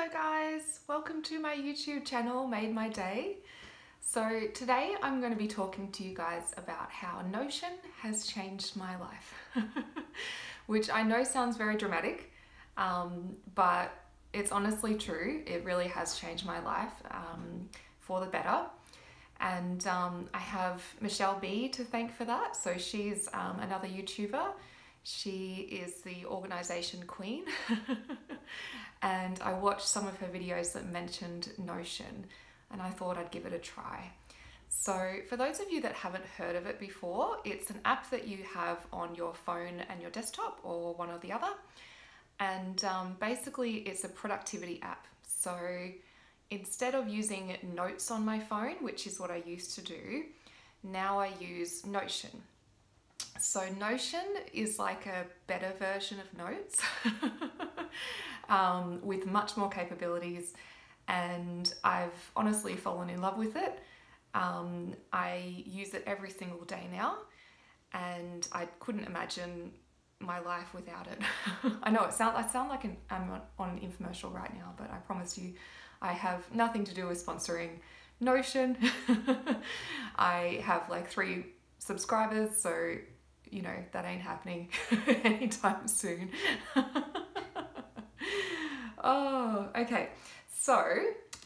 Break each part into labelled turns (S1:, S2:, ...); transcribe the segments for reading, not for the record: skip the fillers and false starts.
S1: Hello guys, welcome to my YouTube channel Made My Day. So today I'm going to be talking to you guys about how Notion has changed my life, which I know sounds very dramatic, but it's honestly true. It really has changed my life for the better. And I have Michelle B to thank for that. So she's another YouTuber. She is the organization queen. And I watched some of her videos that mentioned Notion and I thought I'd give it a try. So for those of you that haven't heard of it before, it's an app that you have on your phone and your desktop, or one or the other. And basically it's a productivity app. So instead of using notes on my phone, which is what I used to do, now I use Notion. So Notion is like a better version of Notes with much more capabilities, and I've honestly fallen in love with it. I use it every single day now, and I couldn't imagine my life without it. I know I sound like I'm on an infomercial right now, but I promise you I have nothing to do with sponsoring Notion. I have like 3 subscribers, so you know that ain't happening anytime soon. Oh, okay. So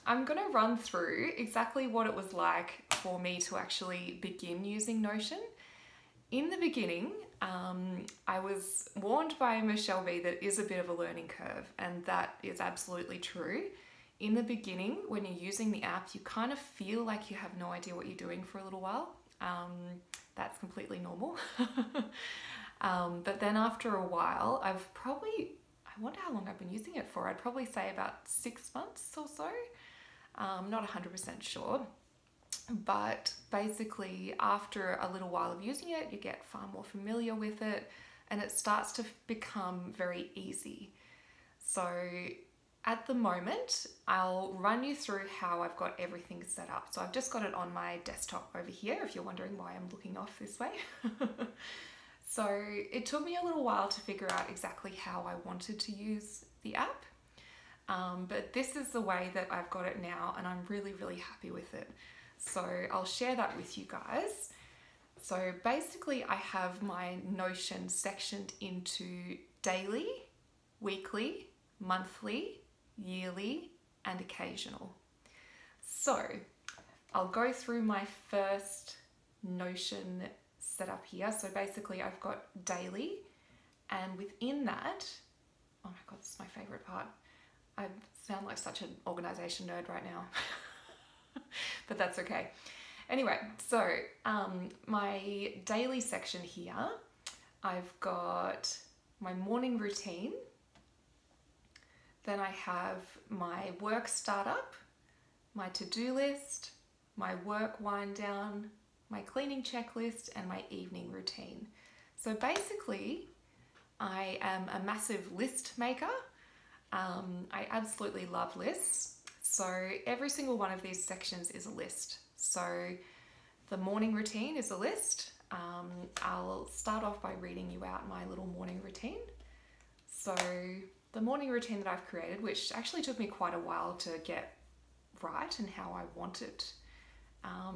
S1: I'm going to run through exactly what it was like for me to actually begin using Notion. In the beginning, I was warned by Michelle B that it is a bit of a learning curve, and that is absolutely true. In the beginning, when you're using the app, you kind of feel like you have no idea what you're doing for a little while. That's completely normal. But then after a while, I wonder how long I've been using it for. I'd probably say about 6 months or so. Not 100% sure. But basically after a little while of using it, you get far more familiar with it and it starts to become very easy. So at the moment, I'll run you through how I've got everything set up. So I've just got it on my desktop over here, if you're wondering why I'm looking off this way. So it took me a little while to figure out exactly how I wanted to use the app. But this is the way that I've got it now, and I'm really, really happy with it. So I'll share that with you guys. So basically I have my Notion sectioned into daily, weekly, monthly, yearly, and occasional. So I'll go through my first Notion setup here. So basically I've got daily, and within that, oh my god, this is my favorite part. I sound like such an organization nerd right now, but that's okay. Anyway, so my daily section here, I've got my morning routine. Then I have my work startup, my to-do list, my work wind down, my cleaning checklist, and my evening routine. So basically, I am a massive list maker. I absolutely love lists. So every single one of these sections is a list. So the morning routine is a list. I'll start off by reading you out my little morning routine. So the morning routine that I've created, which actually took me quite a while to get right and how I want it,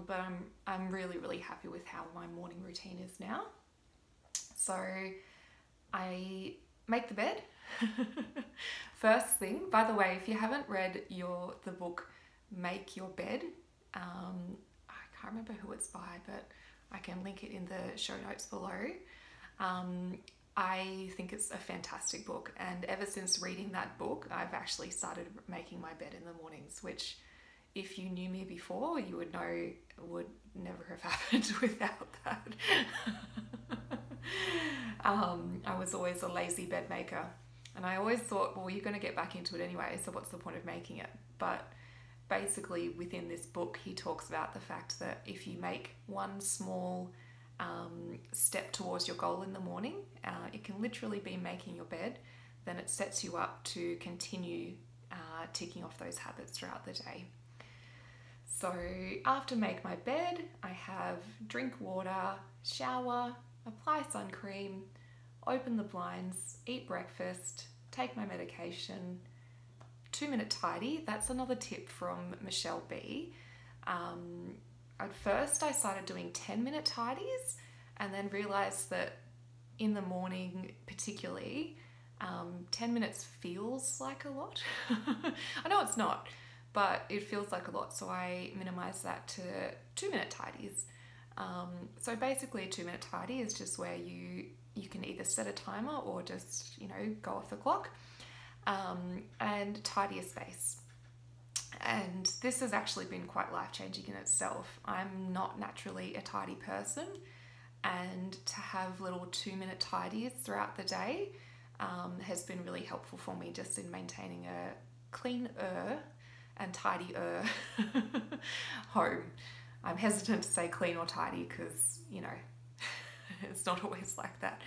S1: but I'm really, really happy with how my morning routine is now. So I make the bed. First thing, by the way, if you haven't read the book Make Your Bed, I can't remember who it's by, but I can link it in the show notes below. I think it's a fantastic book, and ever since reading that book, I've actually started making my bed in the mornings, which if you knew me before, you would know would never have happened without that. I was always a lazy bed maker, and I always thought, well, you're going to get back into it anyway, so what's the point of making it? But basically within this book, he talks about the fact that if you make one small step towards your goal in the morning, it can literally be making your bed, then it sets you up to continue ticking off those habits throughout the day. So after make my bed, I have drink water, shower, apply sun cream, open the blinds, eat breakfast, take my medication, 2-minute tidy, that's another tip from Michelle B. At first I started doing 10-minute tidies and then realized that in the morning particularly, 10 minutes feels like a lot. I know it's not, but it feels like a lot, so I minimized that to 2-minute tidies. So basically a 2-minute tidy is just where you can either set a timer or just, go off the clock, and tidy a space. And this has actually been quite life-changing in itself. I'm not naturally a tidy person, and to have little 2-minute tidies throughout the day has been really helpful for me just in maintaining a cleaner and tidier home. I'm hesitant to say clean or tidy because, it's not always like that.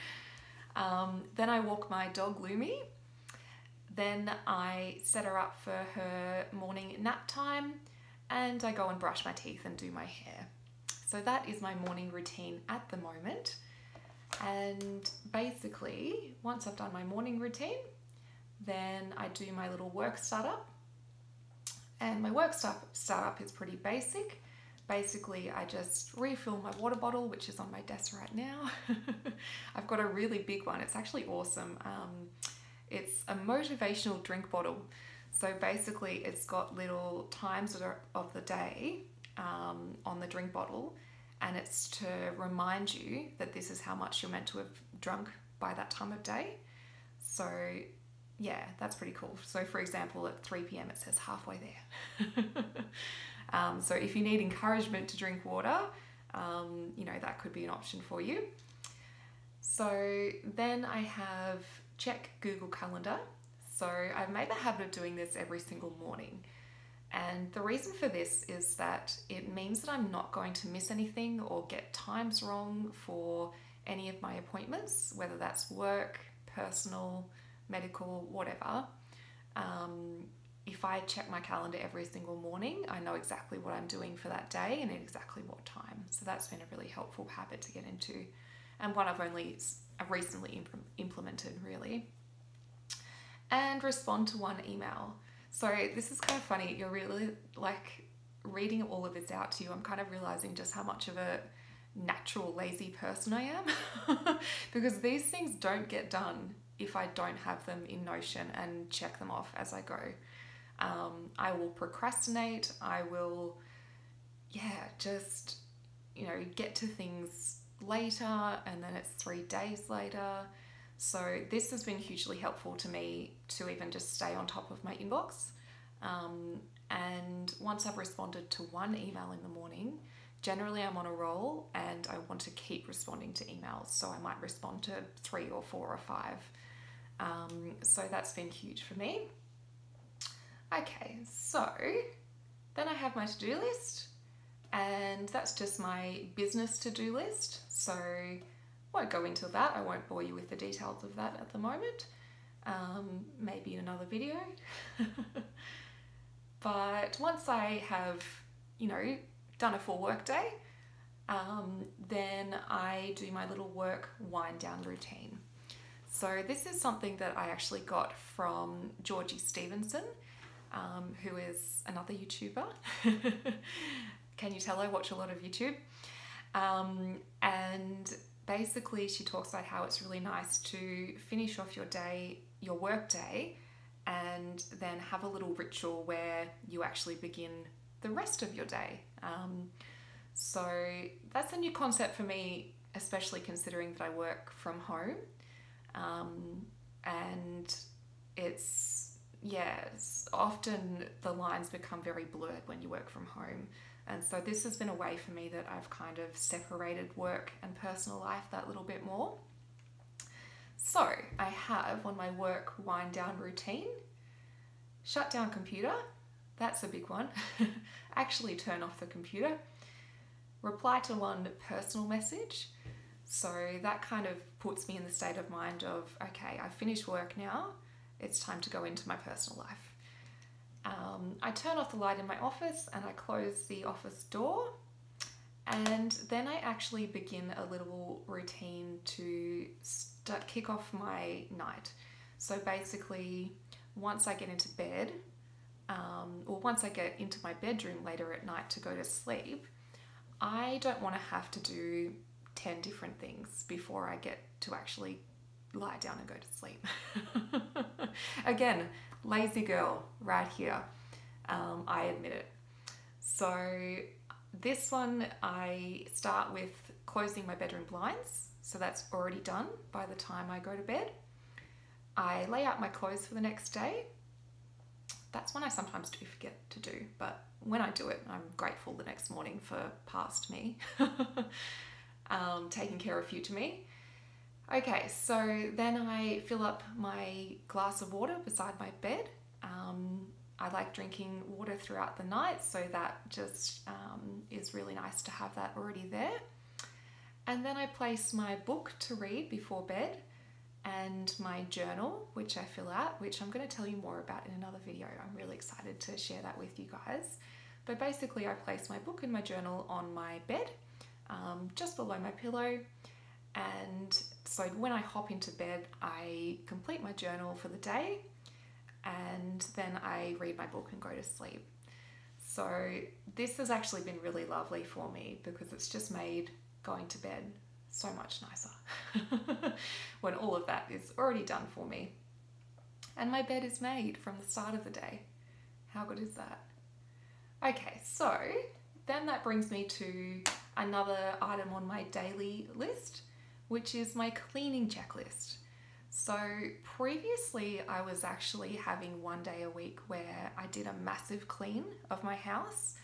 S1: Then I walk my dog Lumi. Then I set her up for her morning nap time, and I go and brush my teeth and do my hair. So that is my morning routine at the moment. And basically, once I've done my morning routine, then I do my little work startup. And my work startup is pretty basic. Basically, I just refill my water bottle, which is on my desk right now. I've got a really big one. It's actually awesome. It's a motivational drink bottle. So basically, it's got little times of the day on the drink bottle, and it's to remind you that this is how much you're meant to have drunk by that time of day. So yeah, that's pretty cool. So for example, at 3 p.m. it says halfway there. So if you need encouragement to drink water, that could be an option for you. So then I have check Google Calendar. So I've made the habit of doing this every single morning. And the reason for this is that it means that I'm not going to miss anything or get times wrong for any of my appointments, whether that's work, personal, medical, whatever. If I check my calendar every single morning, I know exactly what I'm doing for that day and at exactly what time. So that's been a really helpful habit to get into, and one I've recently implemented, really. And respond to one email. So this is kind of funny. You're really reading all of this out to you. I'm kind of realizing just how much of a natural lazy person I am because these things don't get done if I don't have them in Notion and check them off as I go. I will procrastinate. I will, just, get to things later, and then it's 3 days later. So this has been hugely helpful to me to even just stay on top of my inbox. And once I've responded to one email in the morning, generally I'm on a roll and I want to keep responding to emails. So I might respond to 3 or 4 or 5. So that's been huge for me. Okay, so then I have my to-do list, and that's just my business to-do list. So I won't go into that. I won't bore you with the details of that at the moment. Maybe in another video. But once I have, done a full work day, then I do my little work wind down routine. So this is something that I actually got from Georgie Stevenson, who is another YouTuber. Can you tell I watch a lot of YouTube? And basically she talks about how it's really nice to finish off your work day, and then have a little ritual where you actually begin the rest of your day. So that's a new concept for me, especially considering that I work from home. And it's often the lines become very blurred when you work from home. And so this has been a way for me that I've kind of separated work and personal life that little bit more. So I have on my work wind down routine, shut down computer, that's a big one, actually turn off the computer, reply to one personal message. So that kind of puts me in the state of mind of, okay, I've finished work now, it's time to go into my personal life. I turn off the light in my office and I close the office door, and then I actually begin a little routine to kick off my night. So basically, once I get into bed, or once I get into my bedroom later at night to go to sleep, I don't want to have to do 10 different things before I get to actually lie down and go to sleep. Again, lazy girl right here. I admit it. So this one, I start with closing my bedroom blinds. So that's already done by the time I go to bed. I lay out my clothes for the next day. That's one I sometimes do forget to do, but when I do it, I'm grateful the next morning for past me taking care of future me. Okay, so then I fill up my glass of water beside my bed. I like drinking water throughout the night, so that just is really nice to have that already there. And then I place my book to read before bed and my journal, which I fill out, which I'm going to tell you more about in another video. I'm really excited to share that with you guys. But basically I place my book and my journal on my bed, just below my pillow. And so when I hop into bed, I complete my journal for the day, and then I read my book and go to sleep. So this has actually been really lovely for me because it's just made going to bed so much nicer when all of that is already done for me. And my bed is made from the start of the day. How good is that? Okay, so then that brings me to another item on my daily list, which is my cleaning checklist. So previously I was actually having one day a week where I did a massive clean of my house,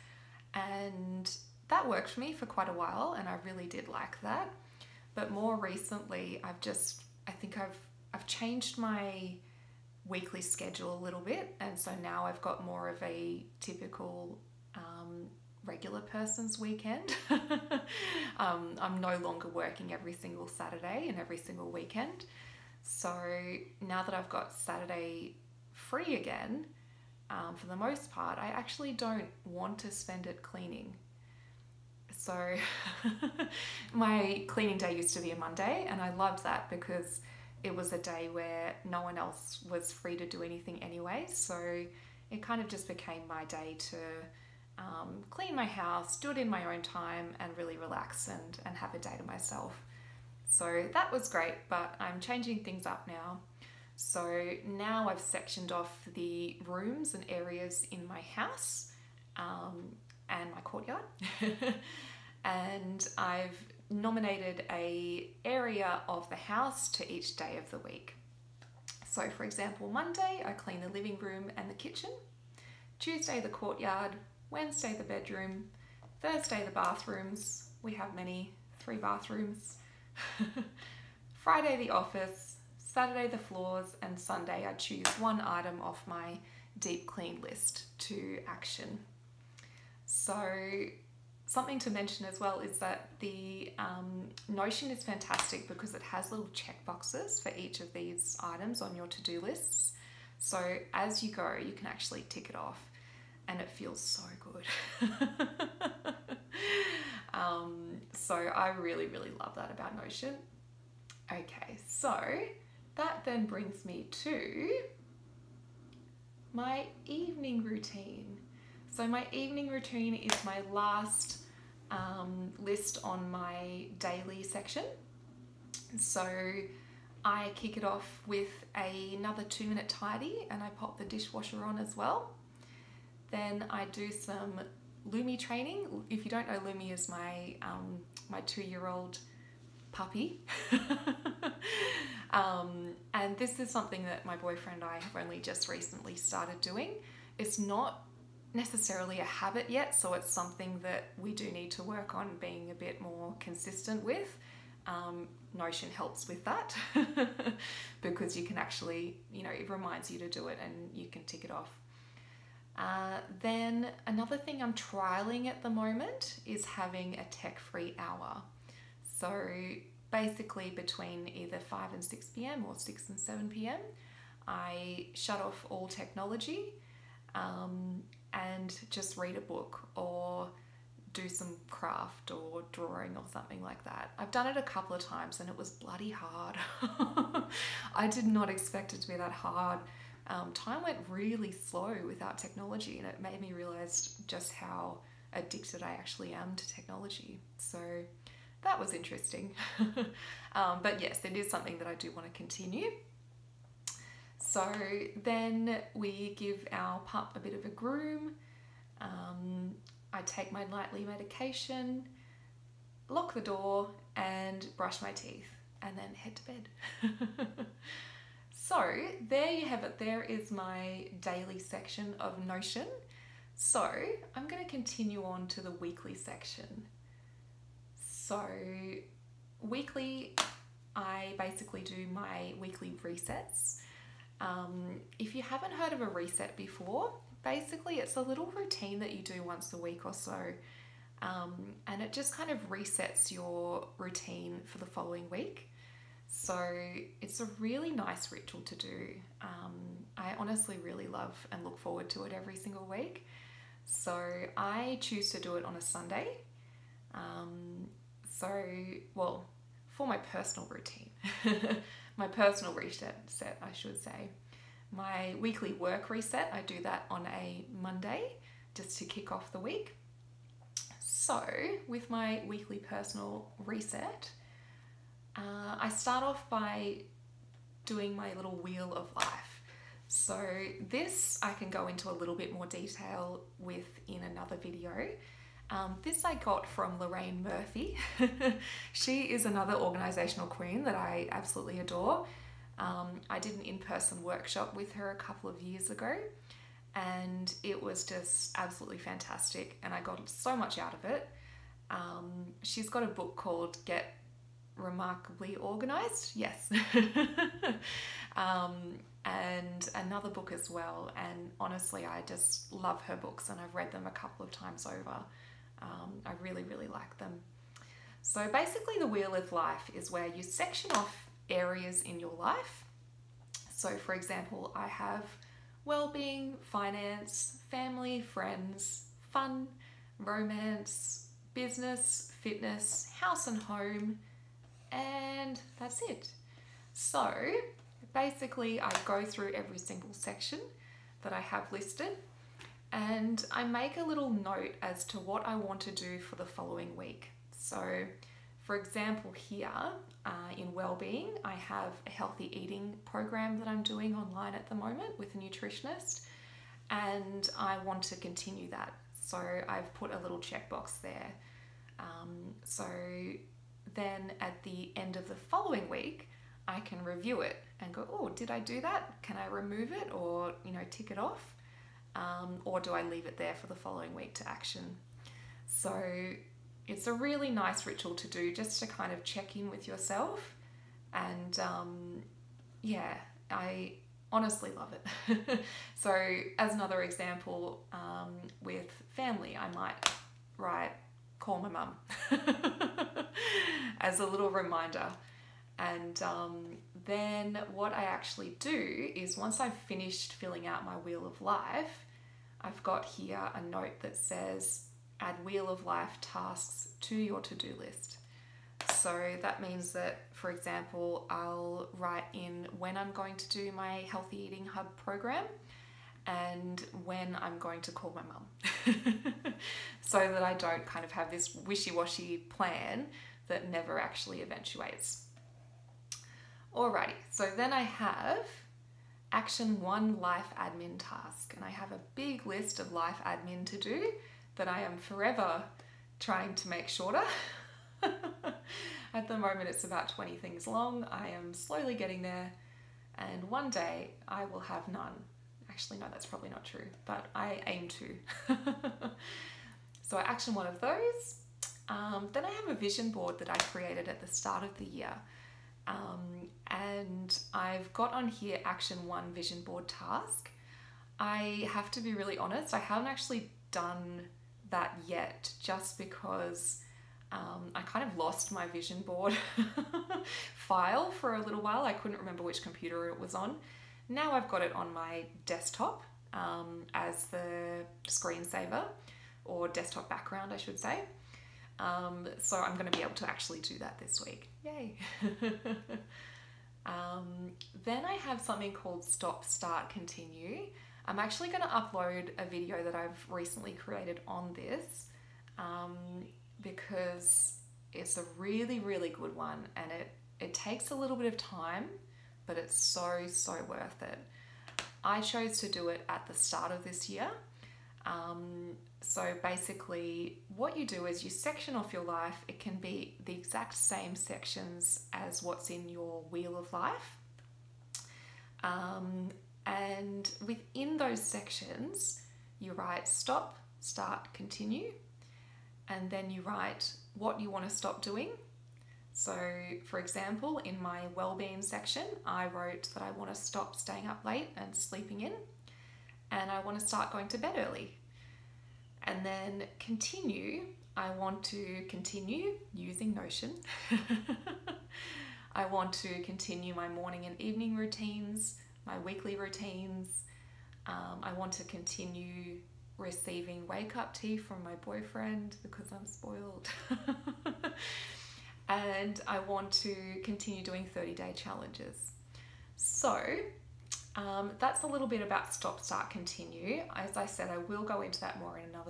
S1: and that worked for me for quite a while and I really did like that. But more recently I think I've changed my weekly schedule a little bit, and so now I've got more of a typical regular person's weekend. I'm no longer working every single Saturday and every single weekend. So now that I've got Saturday free again, for the most part, I actually don't want to spend it cleaning. So my cleaning day used to be a Monday, and I loved that because it was a day where no one else was free to do anything anyway. So it kind of just became my day to clean my house, do it in my own time, and really relax and have a day to myself. So that was great, but I'm changing things up now. So now I've sectioned off the rooms and areas in my house and my courtyard. And I've nominated a area of the house to each day of the week. So for example, Monday, I clean the living room and the kitchen. Tuesday, the courtyard. Wednesday, the bedroom. Thursday, the bathrooms. We have many, 3 bathrooms. Friday, the office. Saturday, the floors. And Sunday, I choose one item off my deep clean list to action. So something to mention as well is that the Notion is fantastic because it has little check boxes for each of these items on your to-do lists. So as you go, you can actually tick it off, and it feels so good. So I really, really love that about Notion. Okay, so that then brings me to my evening routine. So my evening routine is my last list on my daily section. So I kick it off with another 2-minute tidy, and I pop the dishwasher on as well. Then I do some Lumi training. If you don't know, Lumi is my 2-year-old puppy. And this is something that my boyfriend and I have only just recently started doing. It's not necessarily a habit yet, so it's something that we do need to work on being a bit more consistent with. Notion helps with that because you can actually, it reminds you to do it and you can tick it off. Then another thing I'm trialing at the moment is having a tech-free hour. So basically between either 5 and 6 p.m. or 6 and 7 p.m. I shut off all technology and just read a book or do some craft or drawing or something like that. I've done it a couple of times and it was bloody hard. I did not expect it to be that hard, time went really slow without technology, and it made me realize just how addicted I actually am to technology. So that was interesting. But yes, it is something that I do want to continue. So then we give our pup a bit of a groom. I take my nightly medication, lock the door, and brush my teeth, and then head to bed. So there you have it. There is my daily section of Notion. So I'm going to continue on to the weekly section. So weekly, I basically do my weekly resets. If you haven't heard of a reset before, basically it's a little routine that you do once a week or so. And it just kind of resets your routine for the following week. So it's a really nice ritual to do. I honestly really love and look forward to it every single week. So I choose to do it on a Sunday. For my personal routine, my personal reset, I should say. My weekly work reset, I do that on a Monday just to kick off the week. So with my weekly personal reset, I start off by doing my little wheel of life. So this I can go into a little bit more detail with in another video. This I got from Lorraine Murphy. She is another organizational queen that I absolutely adore. I did an in-person workshop with her a couple of years ago, and it was just absolutely fantastic, and I got so much out of it. She's got a book called Get Remarkably Organized, yes. And another book as well, and honestly I just love her books, and I've read them a couple of times over. I really, really like them. So basically the wheel of life is where you section off areas in your life. So for example, I have well-being, finance, family, friends, fun, romance, business, fitness, house and home, and that's it. So basically I go through every single section that I have listed, and I make a little note as to what I want to do for the following week. So for example here, in wellbeing, I have a healthy eating program that I'm doing online at the moment with a nutritionist, and I want to continue that. So I've put a little checkbox there. So then at the end of the following week, I can review it and go, oh, did I do that? Can I remove it or, tick it off? Or do I leave it there for the following week to action? So it's a really nice ritual to do just to kind of check in with yourself. And yeah, I honestly love it. So as another example, with family, I might write, call my mum as a little reminder. And then what I actually do is once I've finished filling out my wheel of life, I've got here a note that says add wheel of life tasks to your to-do list. So that means that, for example, I'll write in when I'm going to do my Healthy Eating Hub program and when I'm going to call my mum. So that I don't kind of have this wishy-washy plan that never actually eventuates. Alrighty, so then I have action 1 life admin task, and I have a big list of life admin to do that I am forever trying to make shorter. At the moment it's about 20 things long. I am slowly getting there, and one day I will have none. Actually, no, that's probably not true, but I aim to. So I action 1 of those. Then I have a vision board that I created at the start of the year. And I've got on here action 1 vision board task. I have to be really honest, I haven't actually done that yet, just because I kind of lost my vision board file for a little while. I couldn't remember which computer it was on. Now I've got it on my desktop as the screensaver, or desktop background I should say. So I'm going to be able to actually do that this week. Yay! Then I have something called Stop, Start, Continue. I'm actually going to upload a video that I've recently created on this um, because it's a really, really good one, and it takes a little bit of time, but it's so, so worth it. I chose to do it at the start of this year. So basically what you do is you section off your life. It can be the exact same sections as what's in your wheel of life. And within those sections, you write stop, start, continue, and then you write what you want to stop doing. So for example, in my well-being section, I wrote that I want to stop staying up late and sleeping in, and I want to start going to bed early. And then continue, I want to continue using Notion. I want to continue my morning and evening routines, my weekly routines. I want to continue receiving wake-up tea from my boyfriend because I'm spoiled. And I want to continue doing 30-day challenges. So that's a little bit about stop, start, continue. As I said, I will go into that more in another